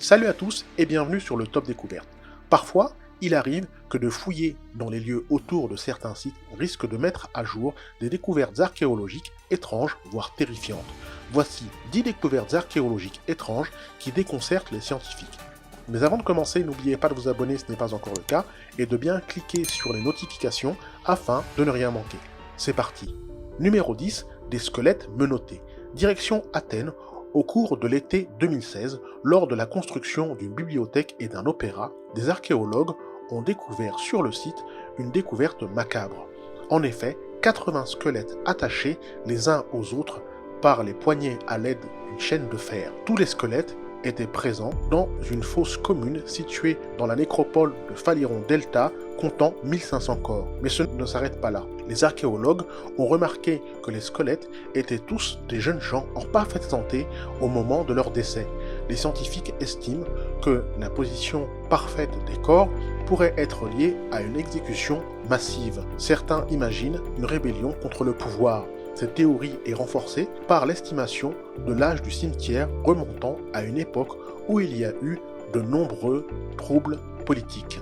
Salut à tous et bienvenue sur le Top Découverte. Parfois, il arrive que de fouiller dans les lieux autour de certains sites risque de mettre à jour des découvertes archéologiques étranges, voire terrifiantes. Voici 10 découvertes archéologiques étranges qui déconcertent les scientifiques. Mais avant de commencer, n'oubliez pas de vous abonner si ce n'est pas encore le cas et de bien cliquer sur les notifications afin de ne rien manquer. C'est parti. Numéro 10, des squelettes menottés. Direction Athènes. Au cours de l'été 2016, lors de la construction d'une bibliothèque et d'un opéra, des archéologues ont découvert sur le site une découverte macabre. En effet, 80 squelettes attachés les uns aux autres par les poignets à l'aide d'une chaîne de fer. Tous les squelettes étaient présents dans une fosse commune située dans la nécropole de Phaliron Delta, comptant 1500 corps. Mais ce ne s'arrête pas là. Les archéologues ont remarqué que les squelettes étaient tous des jeunes gens en parfaite santé au moment de leur décès. Les scientifiques estiment que la position parfaite des corps pourrait être liée à une exécution massive. Certains imaginent une rébellion contre le pouvoir. Cette théorie est renforcée par l'estimation de l'âge du cimetière remontant à une époque où il y a eu de nombreux troubles politiques.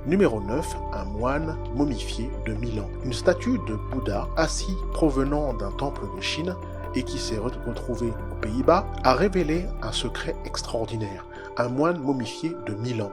Numéro 9, un moine momifié de 1000 ans. Une statue de Bouddha assis provenant d'un temple de Chine et qui s'est retrouvée aux Pays-Bas a révélé un secret extraordinaire. Un moine momifié de 1000 ans.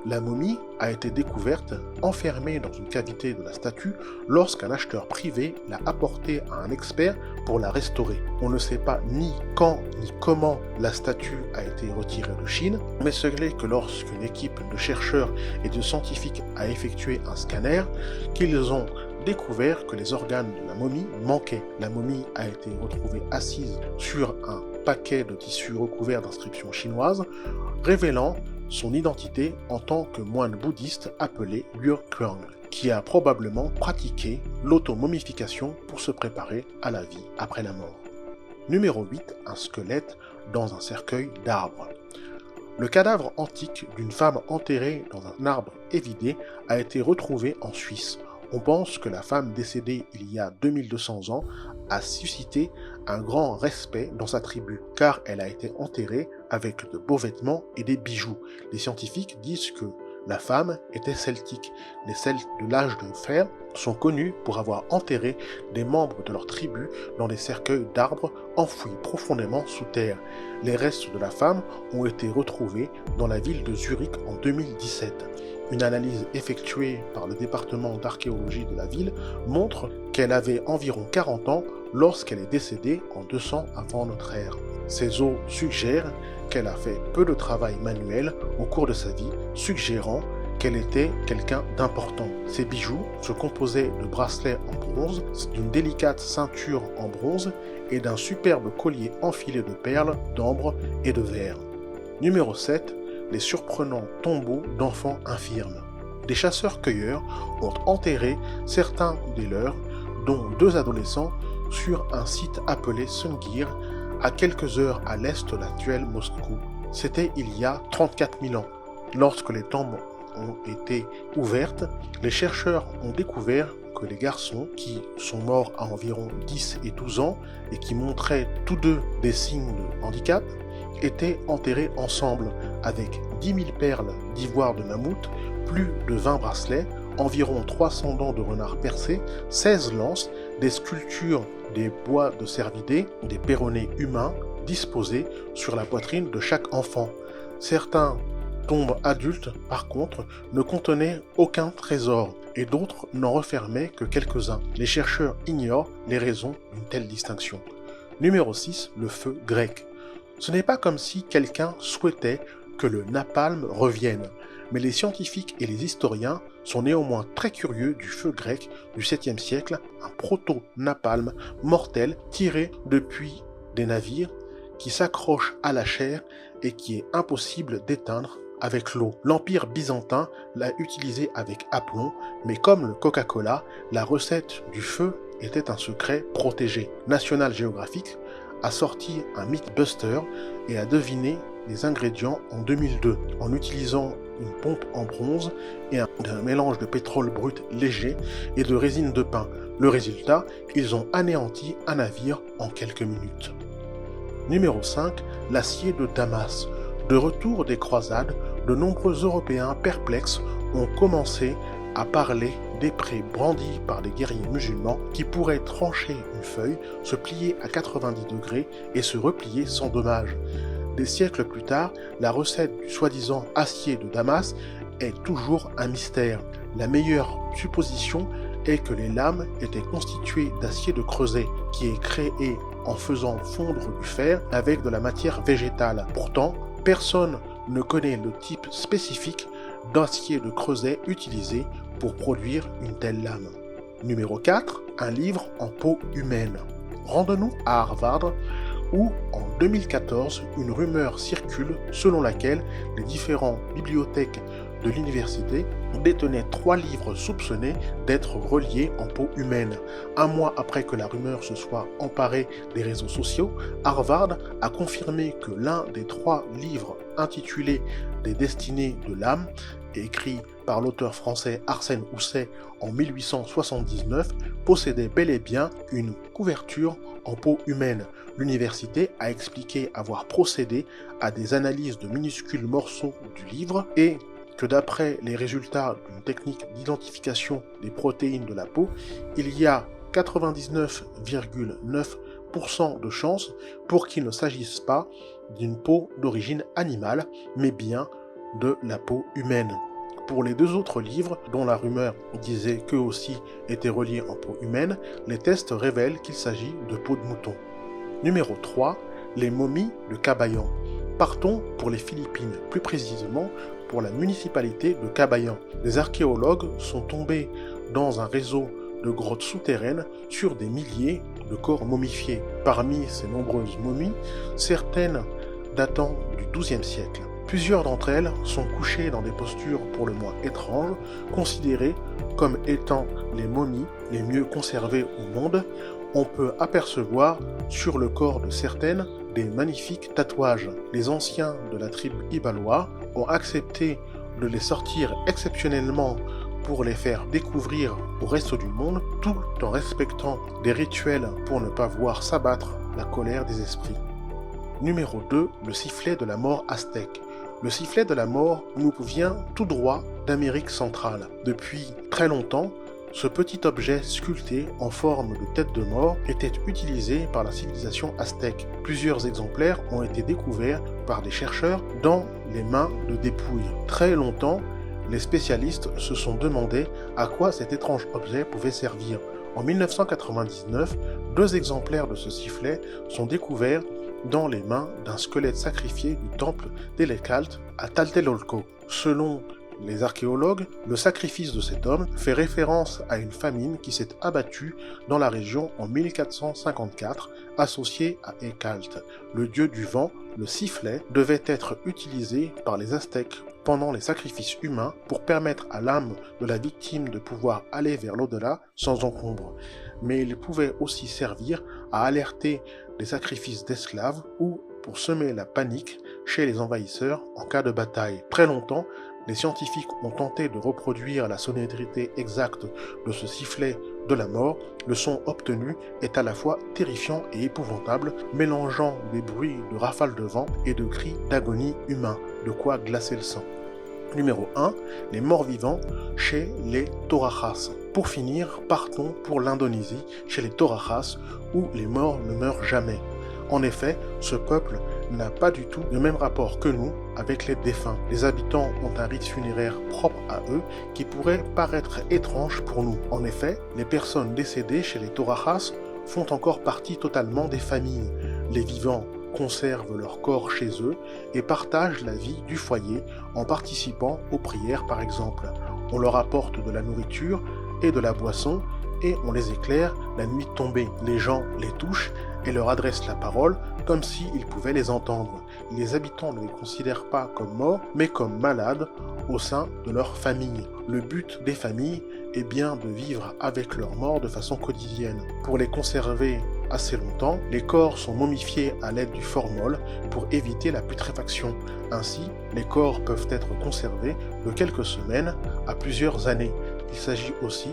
La momie a été découverte enfermée dans une cavité de la statue lorsqu'un acheteur privé l'a apportée à un expert pour la restaurer. On ne sait pas ni quand ni comment la statue a été retirée de Chine, mais ce n'est que lorsqu'une équipe de chercheurs et de scientifiques a effectué un scanner qu'ils ont découvert que les organes de la momie manquaient. La momie a été retrouvée assise sur un paquet de tissu recouvert d'inscriptions chinoises, révélant son identité en tant que moine bouddhiste appelé Liu Kuang, qui a probablement pratiqué l'automomification pour se préparer à la vie après la mort. Numéro 8, un squelette dans un cercueil d'arbre. Le cadavre antique d'une femme enterrée dans un arbre évidé a été retrouvé en Suisse. On pense que la femme décédée il y a 2200 ans a suscité un grand respect dans sa tribu, car elle a été enterrée avec de beaux vêtements et des bijoux. Les scientifiques disent que la femme était celtique. Les Celtes de l'âge de fer sont connus pour avoir enterré des membres de leur tribu dans des cercueils d'arbres enfouis profondément sous terre. Les restes de la femme ont été retrouvés dans la ville de Zurich en 2017. Une analyse effectuée par le département d'archéologie de la ville montre qu'elle avait environ 40 ans lorsqu'elle est décédée en 200 avant notre ère. Ces os suggèrent qu'elle a fait peu de travail manuel au cours de sa vie, suggérant qu'elle était quelqu'un d'important. Ses bijoux se composaient de bracelets en bronze, d'une délicate ceinture en bronze et d'un superbe collier enfilé de perles, d'ambre et de verre. Numéro 7. Les surprenants tombeaux d'enfants infirmes. Des chasseurs-cueilleurs ont enterré certains des leurs, dont 2 adolescents, sur un site appelé Sungir, à quelques heures à l'est de l'actuel Moscou. C'était il y a 34 000 ans. Lorsque les tombes ont été ouvertes, les chercheurs ont découvert que les garçons, qui sont morts à environ 10 et 12 ans et qui montraient tous deux des signes de handicap, étaient enterrés ensemble avec 10 000 perles d'ivoire de mammouth, plus de 20 bracelets, environ 300 dents de renard percés, 16 lances, des sculptures des bois de cervidés, des perronnets humains disposés sur la poitrine de chaque enfant. Certains tombes adultes, par contre, ne contenaient aucun trésor et d'autres n'en refermaient que quelques-uns. Les chercheurs ignorent les raisons d'une telle distinction. Numéro 6, le feu grec. Ce n'est pas comme si quelqu'un souhaitait que le napalm revienne, mais les scientifiques et les historiens sont néanmoins très curieux du feu grec du 7e siècle, un proto-napalm mortel tiré depuis des navires qui s'accroche à la chair et qui est impossible d'éteindre avec l'eau. L'Empire byzantin l'a utilisé avec aplomb, mais comme le Coca-Cola, la recette du feu était un secret protégé. National Geographic a sorti un Mythbuster et a deviné les ingrédients en 2002 en utilisant une pompe en bronze et un mélange de pétrole brut léger et de résine de pin. Le résultat, ils ont anéanti un navire en quelques minutes. Numéro 5, l'acier de Damas. De retour des croisades, de nombreux Européens perplexes ont commencé à parler d'épées brandies par des guerriers musulmans qui pourraient trancher une feuille, se plier à 90 degrés et se replier sans dommage. Des siècles plus tard, la recette du soi-disant acier de Damas est toujours un mystère. La meilleure supposition est que les lames étaient constituées d'acier de creuset qui est créé en faisant fondre du fer avec de la matière végétale. Pourtant, personne ne connaît le type spécifique d'acier de creuset utilisé pour produire une telle lame. Numéro 4. Un livre en peau humaine. Rendons-nous à Harvard où, en 2014, une rumeur circule selon laquelle les différentes bibliothèques de l'université détenaient 3 livres soupçonnés d'être reliés en peau humaine. Un mois après que la rumeur se soit emparée des réseaux sociaux, Harvard a confirmé que l'un des 3 livres intitulés Des destinées de l'âme, écrit par l'auteur français Arsène Housset en 1879, possédait bel et bien une couverture en peau humaine. L'université a expliqué avoir procédé à des analyses de minuscules morceaux du livre et que d'après les résultats d'une technique d'identification des protéines de la peau, il y a 99,9% de chances pour qu'il ne s'agisse pas d'une peau d'origine animale, mais bien de la peau humaine. Pour les 2 autres livres, dont la rumeur disait qu'eux aussi étaient reliés en peau humaine, les tests révèlent qu'il s'agit de peau de mouton. Numéro 3. Les momies de Cavaillon. Partons pour les Philippines, plus précisément pour la municipalité de Cavaillon. Les archéologues sont tombés dans un réseau de grottes souterraines sur des milliers de corps momifiés. Parmi ces nombreuses momies, certaines datant du XIIe siècle. Plusieurs d'entre elles sont couchées dans des postures pour le moins étranges, considérées comme étant les momies les mieux conservées au monde. On peut apercevoir sur le corps de certaines des magnifiques tatouages. Les anciens de la tribu Ibalois ont accepté de les sortir exceptionnellement pour les faire découvrir au reste du monde, tout en respectant des rituels pour ne pas voir s'abattre la colère des esprits. Numéro 2. Le sifflet de la mort aztèque. Le sifflet de la mort nous vient tout droit d'Amérique centrale. Depuis très longtemps, ce petit objet sculpté en forme de tête de mort était utilisé par la civilisation aztèque. Plusieurs exemplaires ont été découverts par des chercheurs dans les mains de dépouilles. Très longtemps, les spécialistes se sont demandé à quoi cet étrange objet pouvait servir. En 1999, 2 exemplaires de ce sifflet sont découverts dans les mains d'un squelette sacrifié du temple d'Elekalt à Tlatelolco. Selon les archéologues, le sacrifice de cet homme fait référence à une famine qui s'est abattue dans la région en 1454, associée à Ekalt. Le dieu du vent, le sifflet, devait être utilisé par les Aztèques pendant les sacrifices humains pour permettre à l'âme de la victime de pouvoir aller vers l'au-delà sans encombre. Mais il pouvait aussi servir à alerter des sacrifices d'esclaves ou pour semer la panique chez les envahisseurs en cas de bataille. Très longtemps, les scientifiques ont tenté de reproduire la sonorité exacte de ce sifflet de la mort. Le son obtenu est à la fois terrifiant et épouvantable, mélangeant des bruits de rafales de vent et de cris d'agonie humains, de quoi glacer le sang. Numéro 1. Les morts vivants chez les Torajas. Pour finir, partons pour l'Indonésie, chez les Torajas, où les morts ne meurent jamais. En effet, ce peuple n'a pas du tout le même rapport que nous avec les défunts. Les habitants ont un rite funéraire propre à eux qui pourrait paraître étrange pour nous. En effet, les personnes décédées chez les Torajas font encore partie totalement des familles. Les vivants conservent leur corps chez eux et partagent la vie du foyer en participant aux prières par exemple. On leur apporte de la nourriture et de la boisson et on les éclaire la nuit tombée. Les gens les touchent et leur adressent la parole comme s'ils pouvaient les entendre. Les habitants ne les considèrent pas comme morts, mais comme malades au sein de leur famille. Le but des familles est bien de vivre avec leurs morts de façon quotidienne. Pour les conserver assez longtemps, les corps sont momifiés à l'aide du formol pour éviter la putréfaction. Ainsi, les corps peuvent être conservés de quelques semaines à plusieurs années. Il s'agit aussi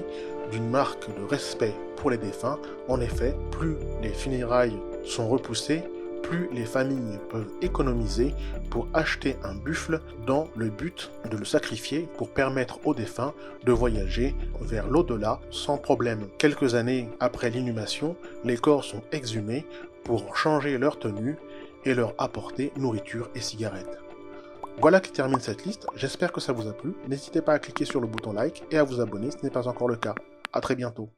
d'une marque de respect pour les défunts. En effet, plus les funérailles sont repoussées, plus les familles peuvent économiser pour acheter un buffle dans le but de le sacrifier pour permettre aux défunts de voyager vers l'au-delà sans problème. Quelques années après l'inhumation, les corps sont exhumés pour changer leur tenue et leur apporter nourriture et cigarettes. Voilà qui termine cette liste, j'espère que ça vous a plu. N'hésitez pas à cliquer sur le bouton like et à vous abonner si ce n'est pas encore le cas. A très bientôt.